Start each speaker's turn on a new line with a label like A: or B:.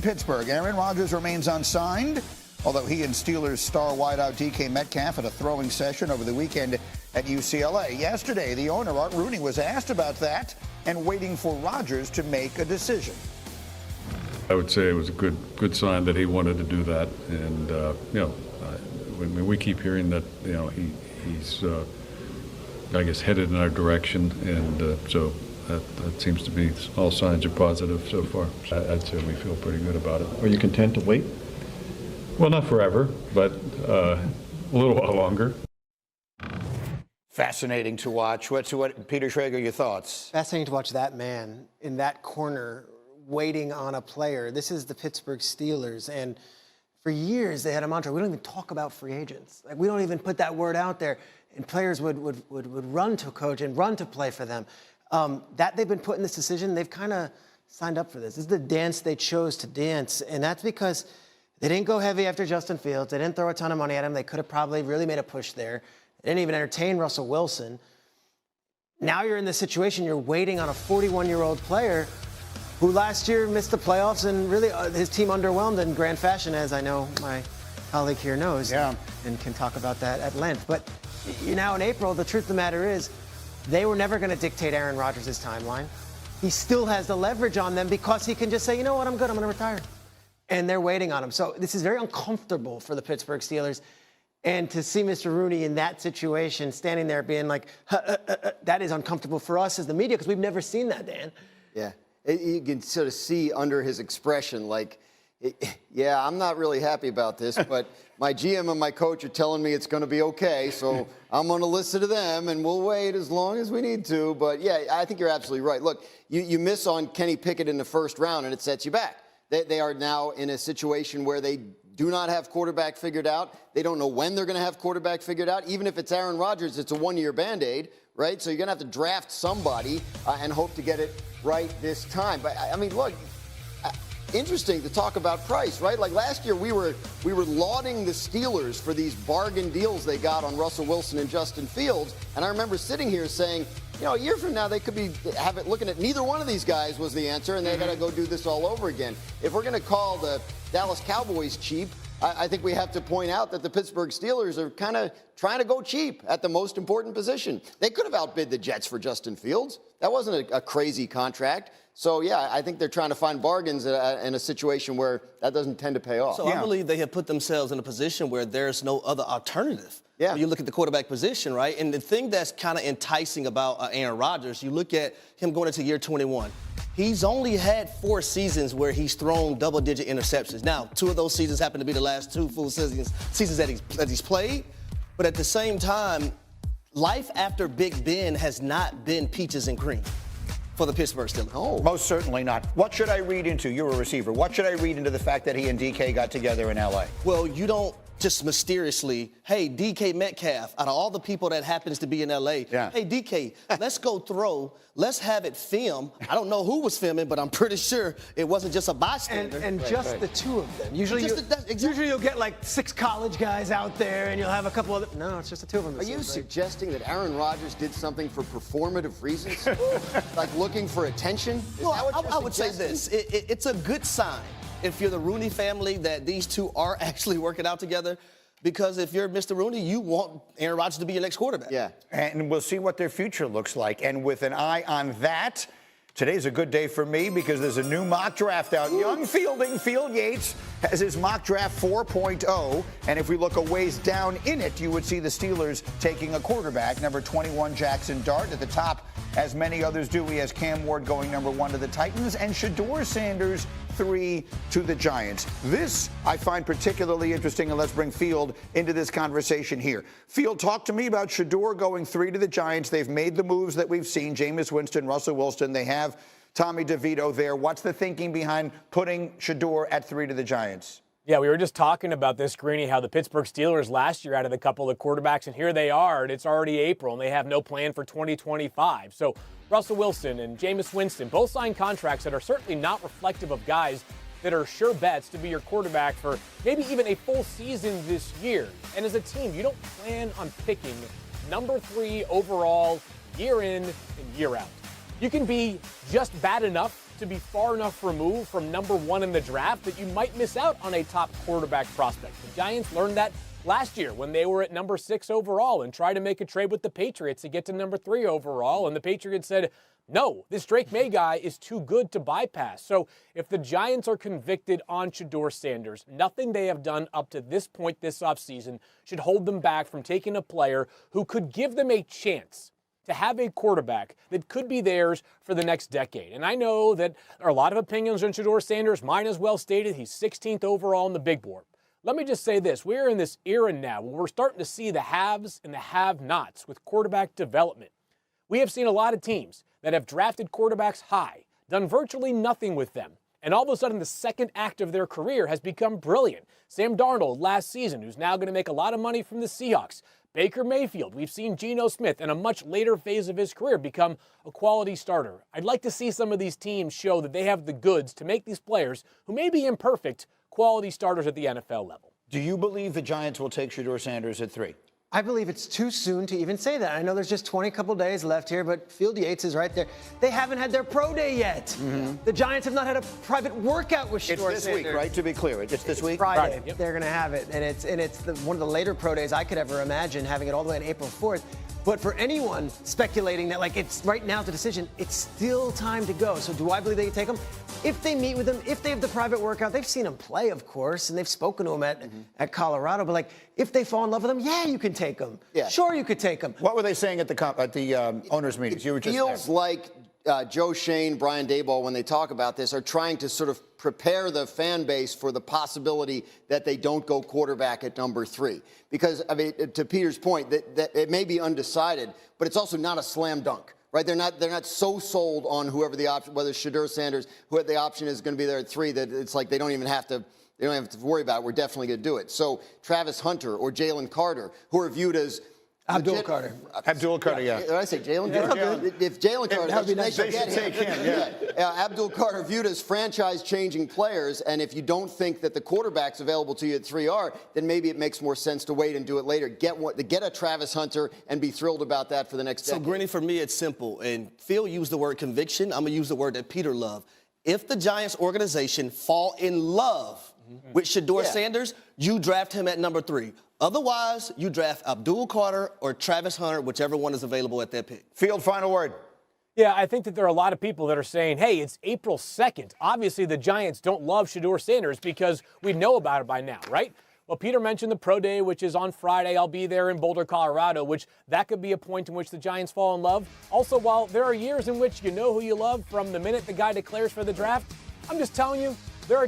A: Pittsburgh, Aaron Rodgers remains unsigned, although he and Steelers star wideout DK Metcalf had a throwing session over the weekend at UCLA. Yesterday, the owner, Art Rooney, was asked about that and waiting for Rodgers to make a decision.
B: I would say it was a good sign that he wanted to do that, and when we keep hearing that, he's I guess headed in our direction, and so that seems to be, all signs are positive so far. I'd say we feel pretty good about it.
C: Are you content to wait?
B: Well, not forever, but a little while longer.
A: Fascinating to watch. What Peter Schrager, your thoughts?
D: Fascinating to watch that man in that corner waiting on a player. This is the Pittsburgh Steelers, and for years they had a mantra: we don't even talk about free agents. Like, we don't even put that word out there, and players would run to coach and run to play for them. That they've been put in this decision, they've kind of signed up for this. This is the dance they chose to dance, and that's because they didn't go heavy after Justin Fields. They didn't throw a ton of money at him. They could have probably really made a push there. They didn't even entertain Russell Wilson. Now you're in this situation, you're waiting on a 41-year-old player who last year missed the playoffs, and really his team underwhelmed in grand fashion, as I know my colleague here knows, and can talk about that at length. But you're now in April. The truth of the matter is, they were never going to dictate Aaron Rodgers' timeline. He still has the leverage on them because he can just say, you know what, I'm good, I'm going to retire. And they're waiting on him. So this is very uncomfortable for the Pittsburgh Steelers. And to see Mr. Rooney in that situation, standing there being like, that is uncomfortable for us as the media, because we've never seen that, Dan.
E: Yeah, you can sort of see under his expression, like, yeah, I'm not really happy about this, but my GM and my coach are telling me it's going to be okay, so I'm going to listen to them, and we'll wait as long as we need to. But, yeah, I think you're absolutely right. Look, you miss on Kenny Pickett in the first round, and it sets you back. They are now in a situation where they do not have quarterback figured out. They don't know when they're going to have quarterback figured out. Even if it's Aaron Rodgers, it's a one-year Band-Aid, right? So you're going to have to draft somebody and hope to get it right this time. But, I mean, look, interesting to talk about price, right? Like last year, we were lauding the Steelers for these bargain deals they got on Russell Wilson and Justin Fields. And I remember sitting here saying, a year from now, they could be looking at neither one of these guys was the answer, and they got to go do this all over again. If we're going to call the Dallas Cowboys cheap, I think we have to point out that the Pittsburgh Steelers are kind of trying to go cheap at the most important position. They could have outbid the Jets for Justin Fields. That wasn't a crazy contract. So, yeah, I think they're trying to find bargains in a situation where that doesn't tend to pay off.
F: So I believe they have put themselves in a position where there's no other alternative.
E: Yeah.
F: When you look at the quarterback position, right? And the thing that's kind of enticing about Aaron Rodgers, you look at him going into year 21. He's only had 4 seasons where he's thrown double-digit interceptions. Now, 2 of those seasons happen to be the last 2 full seasons that he's played. But at the same time, life after Big Ben has not been peaches and cream for the Pittsburgh Steelers.
A: Oh, most certainly not. What should I read into? You're a receiver. What should I read into the fact that he and DK got together in L.A.?
F: Well, you don't just mysteriously, hey, DK Metcalf, out of all the people that happens to be in L.A., hey, DK, let's go throw, let's have it film. I don't know who was filming, but I'm pretty sure it wasn't just a bystander.
D: And just the 2 of them. Usually you'll get like 6 college guys out there, and you'll have a couple other. No, it's just the 2 of them.
E: Are you suggesting that Aaron Rodgers did something for performative reasons? Like looking for attention?
F: I would say this. It's a good sign if you're the Rooney family that these 2 are actually working out together. Because if you're Mr. Rooney, you want Aaron Rodgers to be your next quarterback.
E: Yeah.
A: And we'll see what their future looks like. And with an eye on that, today's a good day for me because there's a new mock draft out. Young fielding, Field Yates has his mock draft 4.0. And if we look a ways down in it, you would see the Steelers taking a quarterback, number 21, Jackson Dart. At the top, as many others do, he has Cam Ward going number 1 to the Titans and Shedeur Sanders 3 to the Giants. This I find particularly interesting, and let's bring Field into this conversation here. Field, talk to me about Shedeur going 3 to the Giants. They've made the moves that we've seen, Jameis Winston, Russell Wilson. They have Tommy DeVito there. What's the thinking behind putting Shedeur at 3 to the Giants?
G: Yeah, we were just talking about this, Greeny, how the Pittsburgh Steelers last year added a couple of quarterbacks, and here they are, and it's already April, and they have no plan for 2025. So Russell Wilson and Jameis Winston both signed contracts that are certainly not reflective of guys that are sure bets to be your quarterback for maybe even a full season this year. And as a team, you don't plan on picking number 3 overall year in and year out. You can be just bad enough to be far enough removed from number 1 in the draft that you might miss out on a top quarterback prospect. The Giants learned that last year when they were at number 6 overall and tried to make a trade with the Patriots to get to number 3 overall, and the Patriots said, no, this Drake May guy is too good to bypass. So if the Giants are convicted on Shedeur Sanders, nothing they have done up to this point this offseason should hold them back from taking a player who could give them a chance to have a quarterback that could be theirs for the next decade. And I know that there are a lot of opinions on Shedeur Sanders. Mine is well stated. He's 16th overall on the big board. Let me just say this. We're in this era now where we're starting to see the haves and the have-nots with quarterback development. We have seen a lot of teams that have drafted quarterbacks high, done virtually nothing with them, and all of a sudden the second act of their career has become brilliant. Sam Darnold last season, who's now going to make a lot of money from the Seahawks. Baker Mayfield, we've seen Geno Smith in a much later phase of his career become a quality starter. I'd like to see some of these teams show that they have the goods to make these players, who may be imperfect, quality starters at the NFL level.
A: Do you believe the Giants will take Shedeur Sanders at 3?
D: I believe it's too soon to even say that. I know there's just 20 couple days left here, but Field Yates is right there. They haven't had their pro day yet. The Giants have not had a private workout with Shedeur Sanders.
A: It's this week, right? To be clear, it's this week?
D: Friday.
G: Yep.
D: They're going to have it, and it's one of the later pro days I could ever imagine, having it all the way on April 4th. But for anyone speculating that, like, it's right now the decision, it's still time to go. So do I believe they can take him? If they meet with him, if they have the private workout, they've seen him play, of course, and they've spoken to him at Colorado. But, like, if they fall in love with him, yeah, you can take him.
E: Yeah.
D: Sure, you could take him.
A: What were they saying at the owners' meetings? You were just
E: feels
A: there.
E: like Joe Shane, Brian Daboll, when they talk about this, are trying to sort of prepare the fan base for the possibility that they don't go quarterback at number 3. Because, I mean, to Peter's point, that it may be undecided, but it's also not a slam dunk, right? They're not so sold on whoever the option, whether Shedeur Sanders, whoever the option is going to be there at 3, that it's like they don't have to worry about it. We're definitely going to do it. So Travis Hunter or Jalen Carter, who are viewed as
D: Abdul Carter.
A: Abdul Carter, yeah.
E: Did I say Jalen?
A: Yeah.
E: If Jalen Carter,
D: that would be nice.
E: they should
A: They should take him, yeah.
E: Abdul Carter viewed as franchise-changing players, and if you don't think that the quarterbacks available to you at 3 are, then maybe it makes more sense to wait and do it later. Get a Travis Hunter and be thrilled about that for the next decade.
F: So, Grinny, for me, it's simple. And Phil used the word conviction. I'm going to use the word that Peter loved. If the Giants organization fall in love with Shedeur Sanders, you draft him at number 3. Otherwise, you draft Abdul Carter or Travis Hunter, whichever one is available at that pick.
A: Field, final word.
G: Yeah, I think that there are a lot of people that are saying, hey, it's April 2nd. Obviously, the Giants don't love Shedeur Sanders because we know about it by now, right? Well, Peter mentioned the pro day, which is on Friday. I'll be there in Boulder, Colorado, which that could be a point in which the Giants fall in love. Also, while there are years in which you know who you love from the minute the guy declares for the draft, I'm just telling you, there are